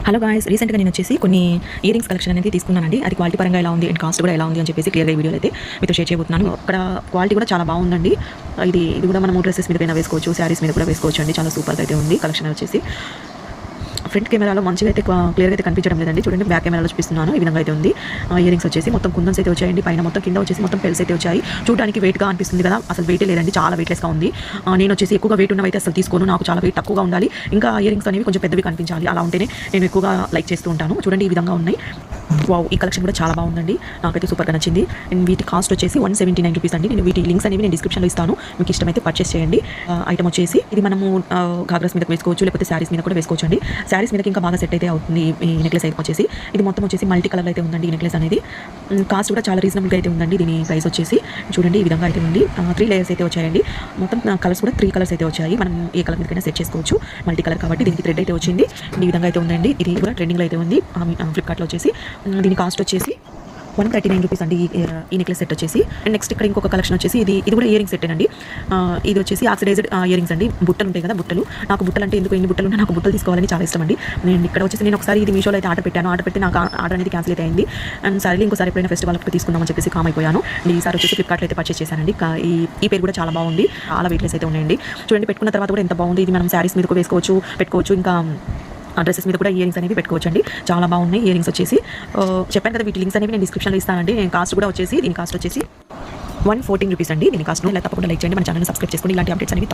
Hello guys, రీసెంట్గా నేను వచ్చేసి కొన్ని ఇయరింగ్స్ కలెక్షన్ అనేది తీసుకున్నానండి. అది క్వాలిటీ పరంగా ఎలా ఉంది అండ్ కాస్ట్ కూడా ఎలా ఉంది అని చెప్పేసి క్లియర్గా ఈ వీడియోలో అయితే మీతో షేర్ చేయబోతున్నాను. అక్కడ క్వాలిటీ కూడా చాలా బాగుందండి. ఇది కూడా మనము డ్రెస్సెస్ మీద వేసుకోవచ్చు, శారీస్ మీద కూడా వేసుకోవచ్చు అండి. చాలా సూపర్గా అయితే ఉంది కలెక్షన్ వచ్చేసి. ఫ్రంట్ కెమెరాలో మంచిగా అయితే క్లియర్గా అయితే కనిపించడం లేదండి. చూడండి, బ్యాక్ కెమెరాలో చూపిస్తున్నాను. ఈ విధంగా అయితే ఉంది. ఇయరింగ్స్ వచ్చేసి మొత్తం కుందన్స్ అయితే వచ్చాయండి. పైన మొత్తం కింద వచ్చేసి మొత్తం పెల్స్ అయితే వచ్చాయి. చూడడానికి వెయిట్గా అనిపిస్తుంది కదా, అసలు వెయిటే లేదండి, చాలా వెయిట్లెస్గా ఉంది. నేను వచ్చేసి ఎక్కువగా వెయిట్ ఉన్నవైతే అసలు తీసుకోను. నాకు చాలా వెయిట్ తక్కువగా ఉండాలి. ఇంకా ఇయరింగ్స్ అనేవి కొంచెం పెద్దవి కనిపించాలి, అలా ఉంటేనే నేను ఎక్కువగా లైక్ చేస్తూ ఉంటాను. చూడండి, ఈ విధంగా ఉన్నాయి. వావ్, ఈ కలెక్షన్ కూడా చాలా బాగుందండి. నాకైతే సూపర్గా నచ్చింది. అండ్ వీటి కాస్ట్ వచ్చేసి 179 రూపీస్ అండి. నేను వీటి లింక్స్ అనేవి నేను డిస్క్రిప్షన్లో ఇస్తాను. మీకు ఇష్టమైతే పర్చేస్ చేయండి. ఐటమ్ వచ్చేసి ఇది మనము ఘాగ్రాస్ మీద వేసుకోవచ్చు, లేకపోతే శారీస్ మీద కూడా వేసుకోవచ్చు అండి. శారీస్ మీద ఇంకా బాగా సెట్ అయితే అవుతుంది. ఈ నెక్లెస్ అయితే వచ్చేసి ఇది మొత్తం వచ్చేసి మల్టీ కలర్ అయితే ఉందండి. ఈ నెక్లెస్ అనేది కాస్ట్ కూడా చాలా రీజనబుల్గా అయితే ఉందండి. దీని ప్రైస్ వచ్చేసి చూడండి, ఈ విధంగా అయితే ఉంది. 3 లేయర్స్ అయితే వచ్చాయండి. మొత్తం కలర్స్ కూడా 3 కలర్స్ అయితే వచ్చాయి. మనం ఏ కలర్ మీదకైనా సెట్ చేసుకోవచ్చు. మల్టీ కలర్ కాబట్టి దీనికి థ్రెడ్ అయితే వచ్చింది. ఈ విధంగా అయితే ఉందండి. ఇది కూడా ట్రెండింగ్లో అయితే ఉంది ఫ్లిప్కార్ట్లో వచ్చేసి. దీని కాస్ట్ వచ్చేసి 139 రూపీస్ అండి. ఈ నెక్లెస్ సెట్ వచ్చేసి. అండ్ నెక్స్ట్ ఇక్కడ ఇంకొక కలెక్షన్ వచ్చేసి ఇది కూడా ఇయరింగ్ సెట్ అండి. ఇది వచ్చేసి ఆక్సిడైజ్డ్ ఇయరింగ్స్ అండి. బుట్టలు ఉంటాయి కదా, బుట్టలు. నాకు బుట్టలు అంటే ఎందుకు, ఎన్ని బుట్టలు ఉన్నా నాకు బుట్టలు తీసుకోవాలని చాలా ఇష్టం అండి. ఇక్కడ వచ్చేసి నేను ఒకసారి ఇది మీషోలో అయితే ఆర్డర్ పెట్టాను. ఆర్డర్ పెట్టి నాకు ఆర్డర్ అనేది క్యాన్సిల్ అయితే అయింది. అండ్ సరే ఇంకోసారి ఎప్పుడైనా ఫెస్టివల్కి తీసుకుందామని చెప్పేసి కామ్ అయిపోయాను. ఈసారి వచ్చేసి ఫ్లిప్కార్ట్లో అయితే పర్చేస్ చేశానండి. ఈ పేరు కూడా చాలా బాగుంది. చాలా వెయిట్లెస్ అయితే ఉన్నాయండి. చూడండి, పెట్టుకున్న తర్వాత కూడా ఎంత బాగుంది. ఇది మనం శారీస్ మీద వేసుకోవచ్చు, పెట్టుకోవచ్చు. ఇంకా డ్రెస్సెస్ మీద కూడా ఇయరింగ్స్ అనేవి పెట్టుకోవచ్చు అండి. చాలా బాగున్నాయి ఇయరింగ్స్ వచ్చేసి. చెప్పాను కదా, వీటి లింక్స్ అనేవి నేను డిస్క్రిప్షన్లో ఇస్తానండి. నేను కాస్ట్ కూడా వచ్చేసి దీని కాస్ట్ వచ్చేసి 114 రూపీస్ అండి. దీని కాస్ట్ ఇలా తప్పకుండా లైక్ చేయండి, మన ఛానల్ని సబ్స్క్రైబ్ చేసుకోండి. ఇలాంటి అప్డేట్స్ అనేవి